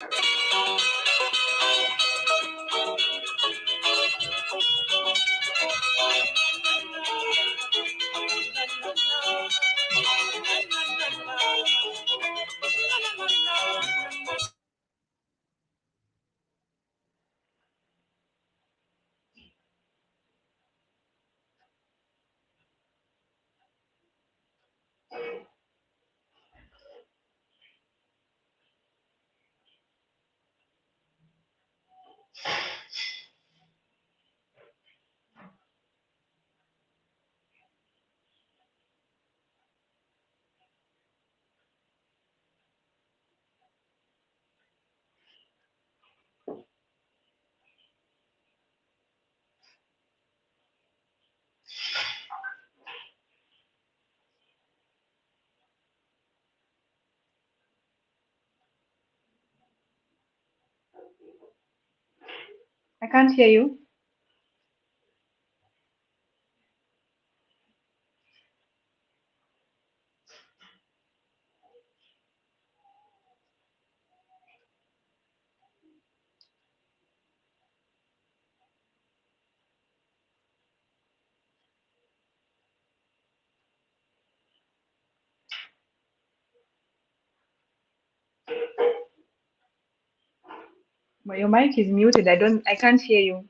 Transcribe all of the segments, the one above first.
I can't hear you. But your mic is muted. I can't hear you.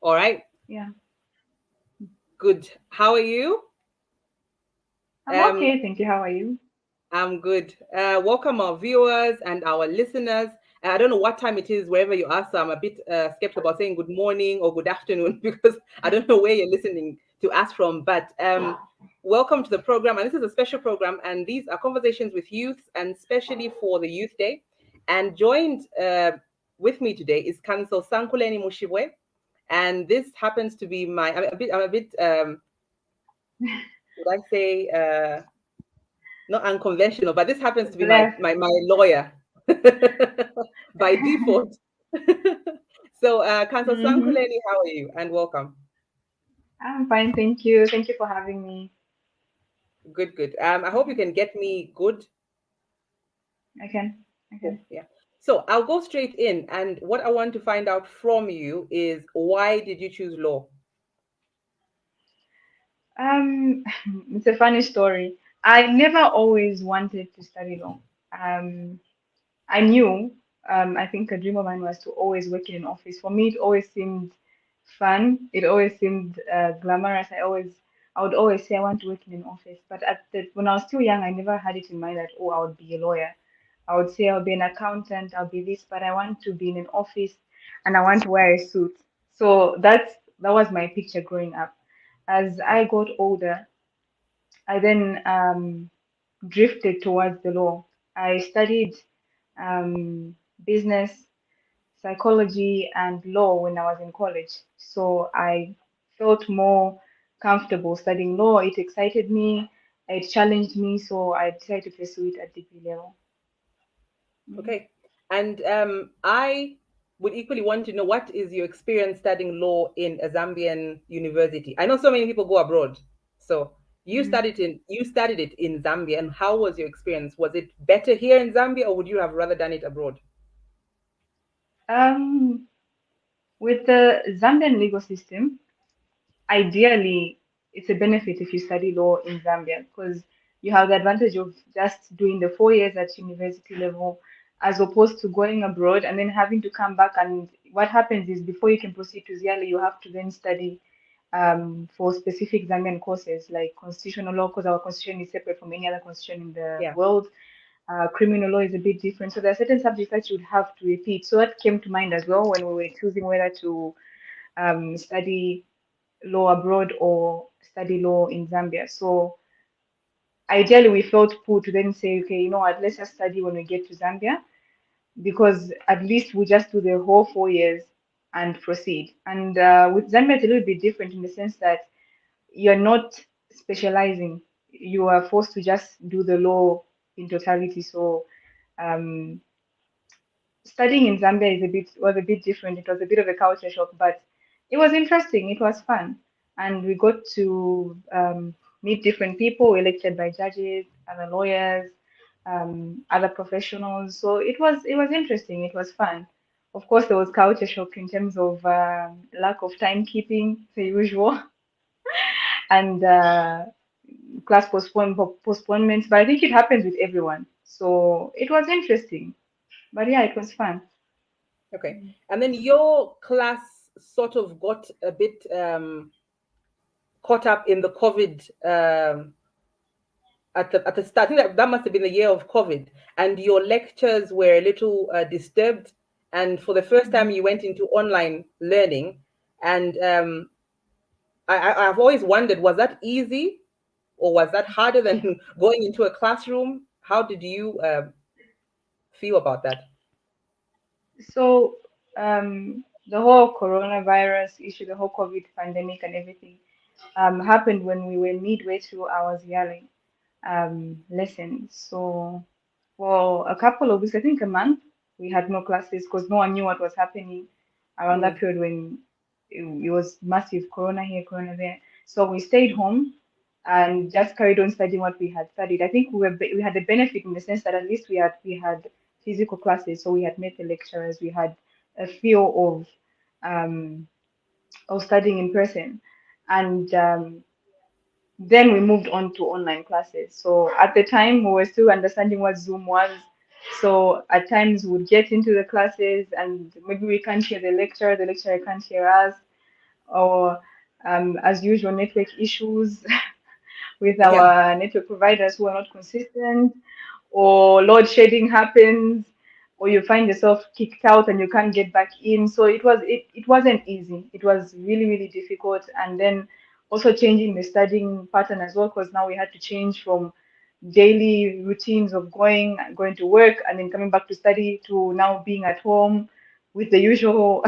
All right. Yeah. Good. How are you? I'm okay, thank you. How are you? I'm good. Welcome our viewers and our listeners. I don't know what time it is wherever you are, so I'm a bit skeptical about saying good morning or good afternoon because I don't know where you're listening to us from. But welcome to the program, and this is a special program, and these are conversations with youth, and especially for the Youth Day. And joined with me today is Council Sankuleni Mushibwe, and this happens to be my. Would I say? Not unconventional, but this happens to be my Bless. my lawyer by default. So, Council Mm-hmm. Sankuleni, how are you? And welcome. I'm fine, thank you. Thank you for having me. Good, good. I hope you can get me good. I can. I Oh, can. yeah. So I'll go straight in, and what I want to find out from you is why did you choose law? Um, it's a funny story. I never always wanted to study law. Um, I knew, I think a dream of mine was to always work in an office. For me, it always seemed fun. It always seemed glamorous. I would always say I want to work in an office. But when I was still young, I never had it in mind that, oh, I would be a lawyer. I would say I'll be an accountant, I'll be this, but I want to be in an office and I want to wear a suit. So that was my picture growing up. As I got older, I then drifted towards the law. I studied business, psychology, and law when I was in college. So I felt more comfortable studying law. It excited me, it challenged me, so I decided to pursue it at degree level. Mhm. Okay. And I would equally want to know what is your experience studying law in a Zambian university? I know so many people go abroad. So Mhm. you studied it in Zambia, and how was your experience? Was it better here in Zambia, or would you have rather done it abroad? Um, with the Zambian legal system, ideally, it's a benefit if you study law in Zambia because you have the advantage of just doing the 4 years at university level as opposed to going abroad and then having to come back. And what happens is before you can proceed to Ziali, you have to then study for specific Zambian courses like constitutional law because our constitution is separate from any other constitution in the Yeah. world. Criminal law is a bit different. So there are certain subjects that you would have to repeat. So that came to mind as well when we were choosing whether to study law abroad or study law in Zambia. So ideally, we felt pulled to then say, okay, you know what, let's just study when we get to Zambia because at least we just do the whole 4 years and proceed. And with Zambia, it's a little bit different in the sense that you're not specializing. You are forced to just do the law in totality. So um, studying in Zambia was a bit different. It was a bit of a culture shock, but it was interesting. It was fun, and we got to meet different people elected by judges, other lawyers, other professionals. So it was interesting. It was fun. Of course, there was culture shock in terms of lack of timekeeping, the usual, and class postponements. But I think it happens with everyone. So it was interesting. But yeah, it was fun. Okay. And then your class sort of got a bit caught up in the COVID at the start. I think that must have been the year of COVID, and your lectures were a little disturbed. And for the first time, Mhm. you went into online learning, and I've always wondered, was that easy or was that harder than going into a classroom? How did you feel about that? So the whole coronavirus issue, the whole COVID pandemic and everything happened when we were midway through our Ziali lesson. So for a couple of weeks, I think a month, we had no classes because no one knew what was happening around that Mm, period when it was massive corona here, corona there. So we stayed home and just carried on studying what we had studied. I think we had the benefit in the sense that at least we had physical classes, so we had met the lecturers, we had a feel um, of studying in person, and then we moved on to online classes. So at the time, we were still understanding what Zoom was. So at times we'd get into the classes and maybe we can't hear the lecturer can't hear us, or as usual, network issues with yeah, our network providers who are not consistent, or load shedding happens, or you find yourself kicked out and you can't get back in. So it wasn't easy. It was really, really difficult. And then also changing the studying pattern as well, because now we had to change from daily routines of going to work and then coming back to study to now being at home with the usual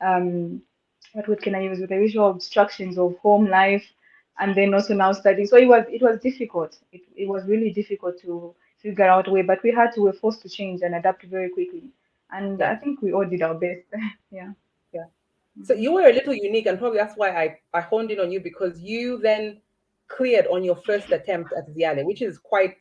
um what word can I use, with the usual obstructions of home life, and then also now studying. So it was difficult. It was really difficult to figure out a way, but we were forced to change and adapt very quickly. And yeah, I think we all did our best. Yeah. yeah. So Mhm. you were a little unique, and probably that's why I honed in on you, because you then cleared on your first attempt at Ziale, which is quite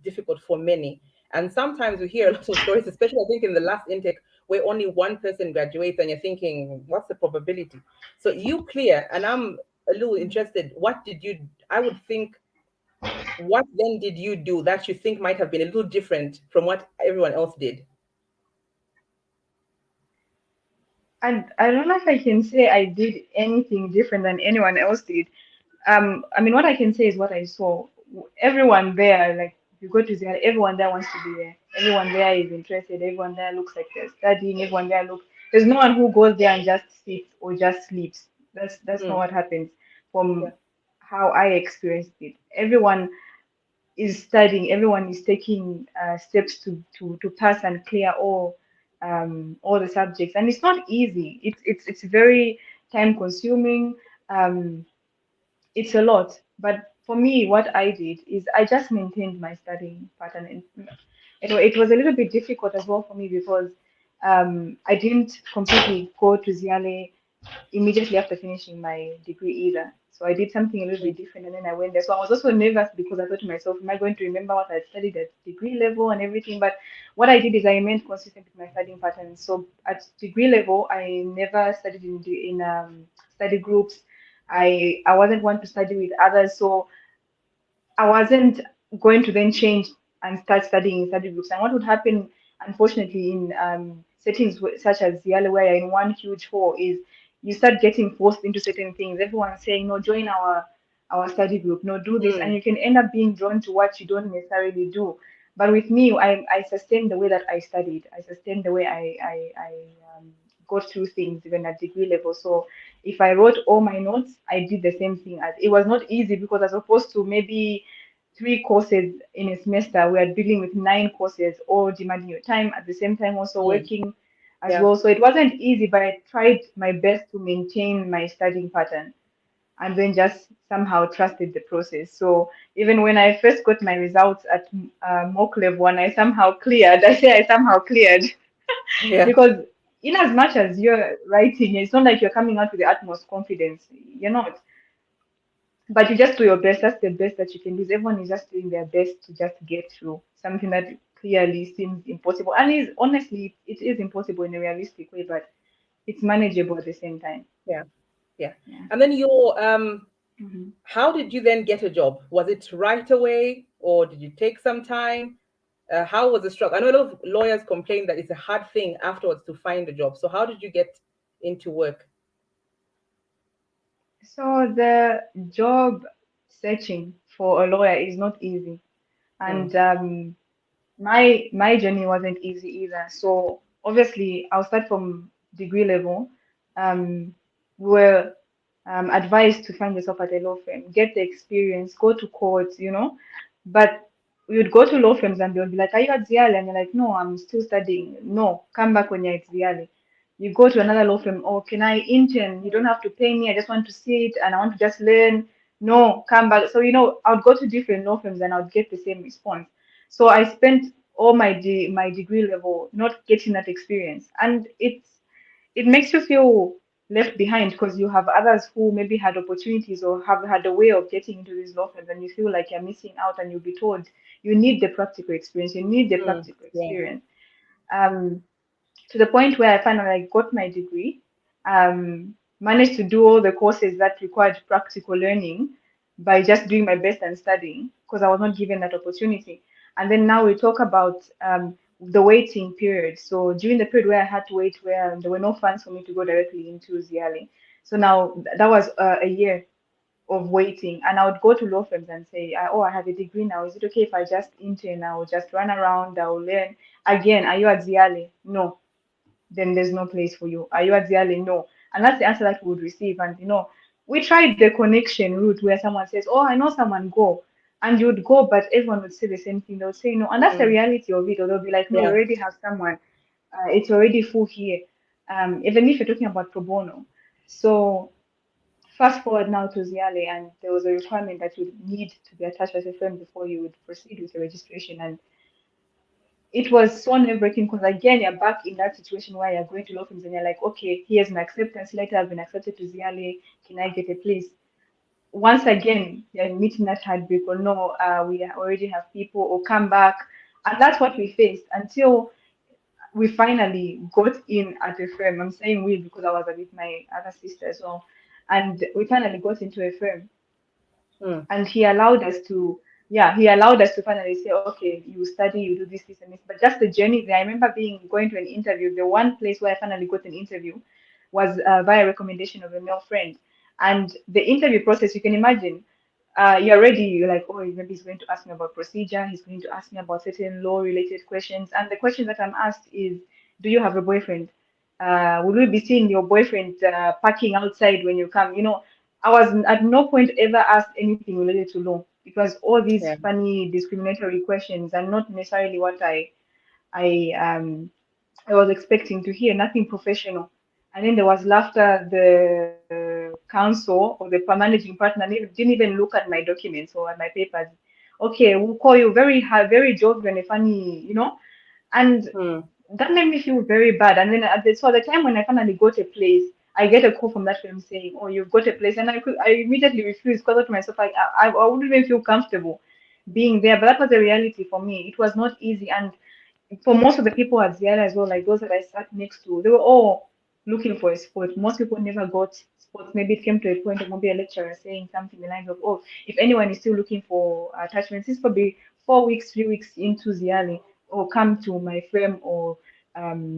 difficult for many. And sometimes we hear a lot of stories, especially I think in the last intake, where only one person graduates, and you're thinking, what's the probability? So you clear, and I'm a little interested. What did you? I would think, what then did you do that you think might have been a little different from what everyone else did? I don't know if I can say I did anything different than anyone else did. I mean, what I can say is what I saw. Everyone there, like, if you go to Zara, everyone there wants to be there. Everyone there is interested. Everyone there looks like they're studying. Everyone there looks. There's no one who goes there and just sits or just sleeps. That's not Mm, what happens. yeah, From how I experienced it, everyone is studying. Everyone is taking steps to pass and clear all the subjects, and it's not easy. It's very time consuming. Um, it's a lot. But for me, what I did is I just maintained my studying pattern. And it was a little bit difficult as well for me because I didn't completely go to Ziale immediately after finishing my degree either. So I did something a little mm, bit different and then I went there. So I was also nervous because I thought to myself, am I going to remember what I studied at degree level and everything? But what I did is I remained consistent with my studying pattern. So at degree level, I never studied in study groups. I wasn't one to study with others. So I wasn't going to then change and start studying in study groups. And what would happen, unfortunately, in settings such as Yale, where you're in one huge hall, is you start getting forced into certain things. Everyone's saying, no, join our study group, no, do this. And mm, you can end up being drawn to what you don't necessarily do. But with me, I sustained the way that I studied. I sustained the way I got through things even at degree level. So if I wrote all my notes, I did the same thing. As it was not easy because as opposed to maybe 3 courses in a semester, we are dealing with 9 courses, all demanding your time at the same time, also mm, working as yeah, well. So it wasn't easy, but I tried my best to maintain my studying pattern and then just somehow trusted the process. So even when I first got my results at mock level one, I somehow cleared. I say I somehow cleared yeah, because in as much as you're writing, it's not like you're coming out with the utmost confidence. You're not. But you just do your best. That's the best that you can do. Everyone is just doing their best to just get through something that clearly seems impossible. And is honestly, it is impossible in a realistic way, but it's manageable at the same time. Yeah, yeah. Yeah. And then your Hmm. how did you then get a job? Was it right away, or did you take some time? How was the struggle? I know a lot of lawyers complain that it's a hard thing afterwards to find a job. So how did you get into work? So the job searching for a lawyer is not easy, Mm, and my journey wasn't easy either. So obviously, I'll start from degree level. Um, we were advised to find yourself at a law firm, get the experience, go to court, But we would go to law firms and they would be like, "Are you at Ziale?" And you're like, "No, I'm still studying." No, come back when you're at Ziale. You go to another law firm, oh, can I intern? You don't have to pay me. I just want to sit and I want to just learn. No, come back. So, I would go to different law firms and I would get the same response. So I spent all my degree level not getting that experience, and it makes you feel left behind because you have others who maybe had opportunities or have had a way of getting into these law firms, and you feel like you're missing out, and you'll be told you need the practical experience. You need the practical yeah. experience. Um, to the point where I finally got my degree, managed to do all the courses that required practical learning by just doing my best and studying because I was not given that opportunity. And then now we talk about the waiting period. So during the period where I had to wait, where there were no funds for me to go directly into Ziali. So now that was a year of waiting, and I would go to law firms and say, "Oh, I have a degree now. Is it okay if I just intern? I will just run around. I will learn." Again, are you at Ziali? No, then there's no place for you. Are you at Ziale? No. And that's the answer that we would receive. And we tried the connection route where someone says, "Oh, I know someone, go." And you would go, but everyone would say the same thing. They would say no. And that's the Mm, reality of it. Or they'll be like, "No, we yeah. already have someone. It's already full here." Even if you're talking about pro bono. So fast forward now to Ziale, and there was a requirement that you would need to be attached as a firm before you would proceed with the registration. And it was so nerve-wracking because again you're back in that situation where you're going to law firms and you're like, okay, here's an acceptance letter, I've been accepted to Ziale, can I get a place? Once again, you're meeting that heartbreak, or no, we already have people, or come back. And that's what we faced until we finally got in at a firm. I'm saying we because I was with my other sister as well. And we finally got into a firm, Mm, and he allowed us to, yeah, he allowed us to finally say, okay, you study, you do this and this. But just the journey there, I remember being going to an interview. The one place where I finally got an interview was via recommendation of a male friend. And the interview process, you can imagine, you're ready, you're like, oh, maybe he's going to ask me about procedure, he's going to ask me about certain law related questions. And the question that I'm asked is, do you have a boyfriend? Will we be seeing your boyfriend parking outside when you come? I was at no point ever asked anything related to law. It was all these yeah. funny discriminatory questions and not necessarily what I um I was expecting to hear, nothing professional. And then there was laughter. The counsel or the managing partner didn't even look at my documents or at my papers. Okay, we'll call you very high, very jovial and funny. And Mm, that made me feel very bad. And then at the time when I finally got a place, I get a call from that firm saying, "Oh, you've got a place," and I immediately refused because I thought to myself, like, I wouldn't even feel comfortable being there. But that was the reality for me. It was not easy, and for most of the people at Ziara as well, like those that I sat next to, they were all looking for a spot. Most people never got spots. Maybe it came to a point of maybe a lecturer saying something in the lines of, "Oh, if anyone is still looking for attachments, it's probably 4 weeks, 3 weeks into Ziali, or come to my firm, or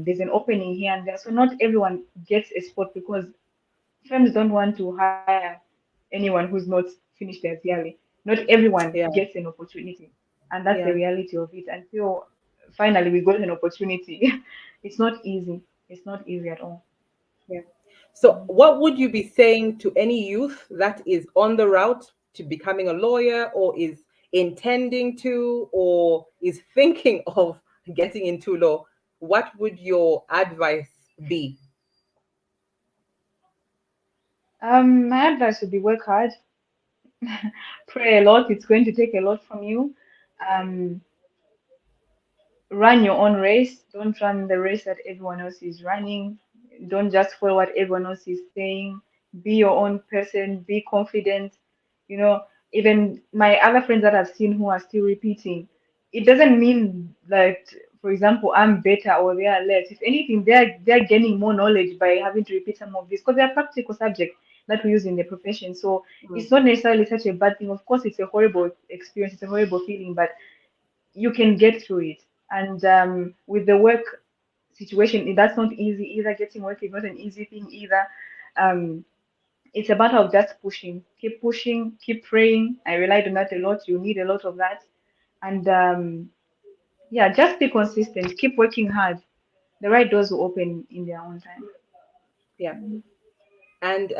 there's an opening here and there." So not everyone gets a spot because firms don't want to hire anyone who's not finished their Ziali. Not everyone yeah. gets an opportunity, and that's the Yeah. reality of it. Until finally we got an opportunity, it's not easy. It's not easy at all. Yeah. So, what would you be saying to any youth that is on the route to becoming a lawyer, or is intending to, or is thinking of getting into law? What would your advice be? My advice would be work hard, pray a lot. It's going to take a lot from you. Um, Run your own race. Don't run the race that everyone else is running. Don't just follow what everyone else is saying. Be your own person. Be confident. You know, even my other friends that I've seen who are still repeating, it doesn't mean that, for example, I'm better or they are less. If anything, they're gaining more knowledge by having to repeat some of this because they are practical subjects that we use in the profession. So Mm. it's not necessarily such a bad thing. Of course, it's a horrible experience, it's a horrible feeling, but you can get through it. And with the work situation, that's not easy either. Getting work is not an easy thing either. Um, it's a matter of just pushing, keep praying. I relied on that a lot. You need a lot of that. And yeah, just be consistent, keep working hard. The right doors will open in their own time. Yeah. Mm. And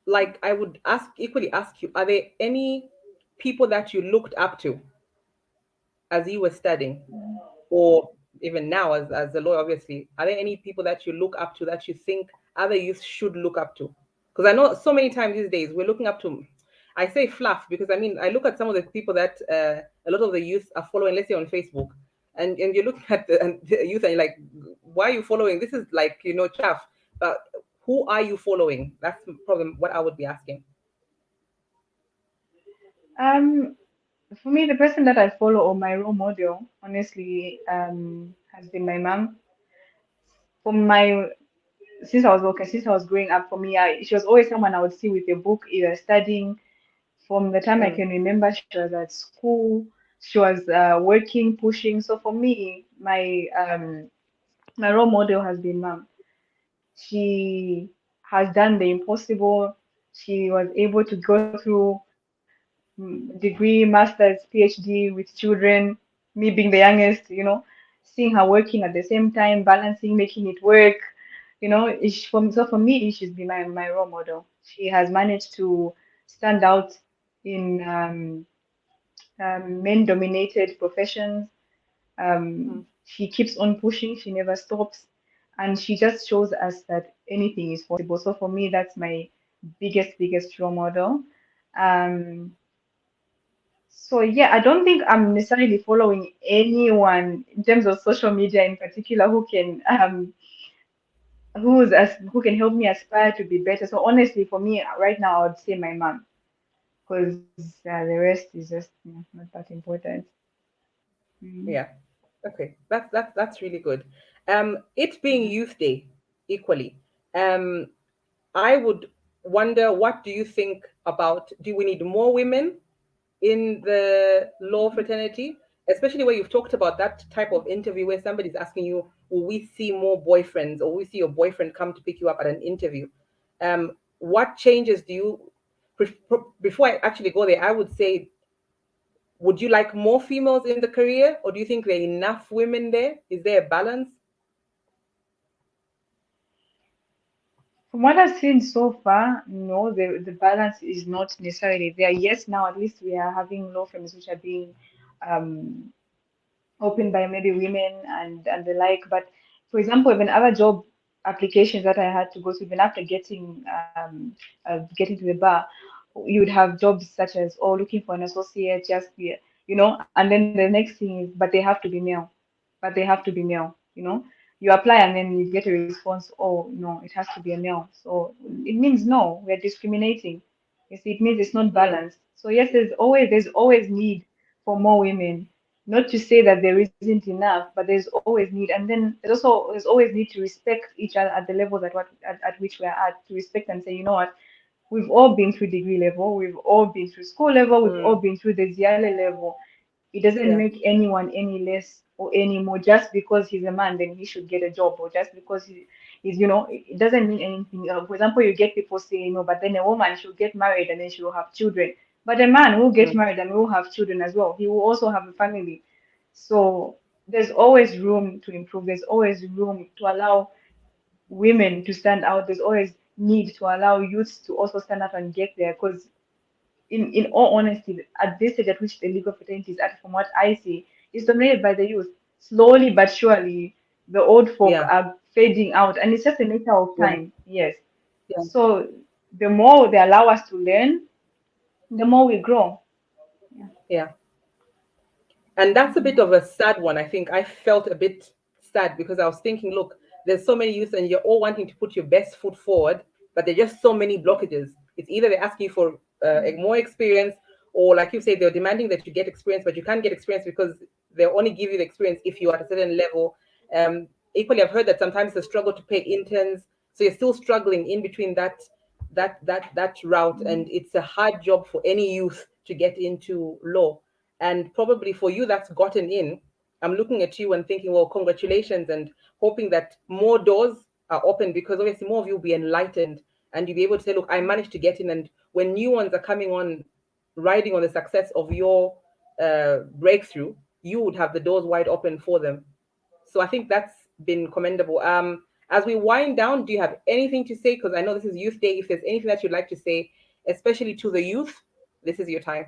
like I would equally ask you, are there any people that you looked up to as you were studying, or even now as a lawyer, obviously, are there any people that you look up to that you think other youth should look up to? Because I know so many times these days we're looking up to, I say fluff because I mean I look at some of the people that a lot of the youth are following, let's say on Facebook, and you're looking at the youth and you're like, why are you following? This is like, chaff. But who are you following? That's probably what I would be asking. Um, for me, the person that I follow or my role model, honestly, has been my mom. For my since I was okay, since I was growing up, for me, she was always someone I would see with a book, either studying. From the time I Mm, can remember, she was at school, she was working, pushing. So for me, my role model has been mom. She has done the impossible. She was able to go through degree, master's, PhD with children, me being the youngest, seeing her working at the same time, balancing, making it work. So for me, she's been my role model. She has managed to stand out in men-dominated professions. mm, She keeps on pushing, she never stops, and she just shows us that anything is possible. So for me, that's my biggest role model. Um, so yeah, I don't think I'm necessarily following anyone in terms of social media in particular who can help me aspire to be better. So honestly, for me right now, I would say my mom, because the rest is just not that important. Mm. yeah. Okay. That's really good. It being Mhm. Youth Day equally. Um, I would wonder, what do you think about, do we need more women in the law fraternity, especially where you've talked about that type of interview where somebody's asking you, will we see more boyfriends, or will we see your boyfriend come to pick you up at an interview? What changes do you, before I actually go there, I would say, would you like more females in the career, or do you think there are enough women there? Is there a balance? From what I've seen so far, no, the balance is not necessarily there. Yes, now at least we are having law firms which are being um, opened by maybe women and the like. But for example, even other job applications that I had to go to, even after getting to the bar, you would have jobs such as, oh, looking for an associate, just be, and then the next thing is, but they have to be male, but they have to be male, you apply and then you get a response, oh no, it has to be a male. So it means no, we're discriminating. You see, it means it's not Mm, balanced. So yes, there's always need for more women. Not to say that there isn't enough, but there's always need. And then there's always need to respect each other at the levels at which we're at, to respect and say, you know what, we've all been through degree level, we've all been through school level, we've all mm, been through the Ziale level. It doesn't yeah, make anyone any less or any more just because he's a man, then he should get a job, or just because it doesn't mean anything. For example, you get people saying, no, but then a woman should get married and then she will have children. But a man will get mm, married and will have children as well. He will also have a family. So there's always room to improve. There's always room to allow women to stand out. There's always need to allow youths to also stand up and get there. Because in all honesty, at this stage at which the legal fraternity is at, from what I see, is dominated by the youth. Slowly but surely, the old folk yeah, are fading out, and it's just a matter of yeah, time. Yes. yeah, So the more they allow us to learn, the more we grow. Yeah. yeah. And that's a bit Mhm. of a sad one. I think I felt a bit sad because I was thinking, look, there's so many youth and you're all wanting to put your best foot forward, but there's just so many blockages. It's either they're asking you for more experience, or like you say, they're demanding that you get experience, but you can't get experience because they'll only give you the experience if you're at a certain level. Equally, I've heard that sometimes it's a struggle to pay interns, so you're still struggling in between that route, and it's a hard job for any youth to get into law. And probably for you that's gotten in, I'm looking at you and thinking, well, congratulations, and hoping that more doors are open, because obviously more of you will be enlightened and you'll be able to say, look, I managed to get in. And when new ones are coming on, riding on the success of your breakthrough, you would have the doors wide open for them. So I think that's been commendable. As we wind down, do you have anything to say? Because I know this is Youth Day. If there's anything that you'd like to say, especially to the youth, this is your time.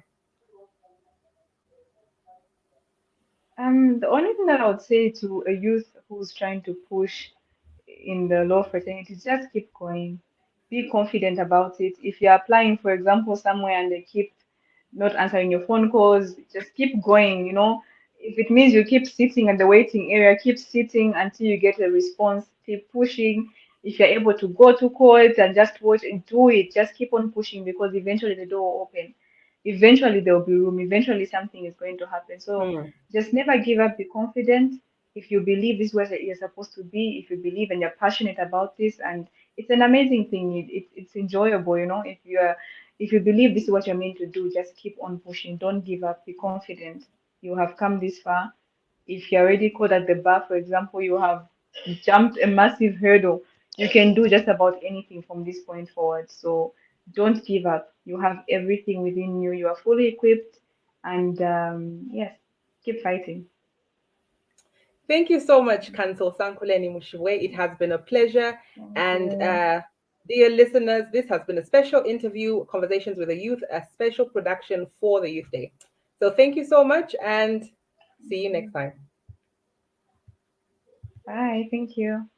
The only thing that I would say to a youth who's trying to push in the law fraternity is just keep going. Be confident about it. If you're applying, for example, somewhere and they keep not answering your phone calls, just keep going, you know. If it means you keep sitting at the waiting area, keep sitting until you get a response, keep pushing. If you're able to go to court and just watch and do it, just keep on pushing because eventually the door will open. Eventually there will be room. Eventually something is going to happen. So Hmm. just never give up, be confident. If you believe this is where you're supposed to be, if you believe and you're passionate about this, and it's an amazing thing, it's enjoyable, you know. If you believe this is what you're meant to do, just keep on pushing. Don't give up. Be confident. You have come this far. If you're already caught at the bar, for example, you have jumped a massive hurdle. You can do just about anything from this point forward. So don't give up. You have everything within you. You are fully equipped. And yes, keep fighting. Thank you so much, Kansel Sankuleni Mushiwe. It has been a pleasure. Thank And you. dear listeners, this has been a special interview, Conversations with the Youth, a special production for the Youth Day. So thank you so much and see you next time. Bye. Thank you.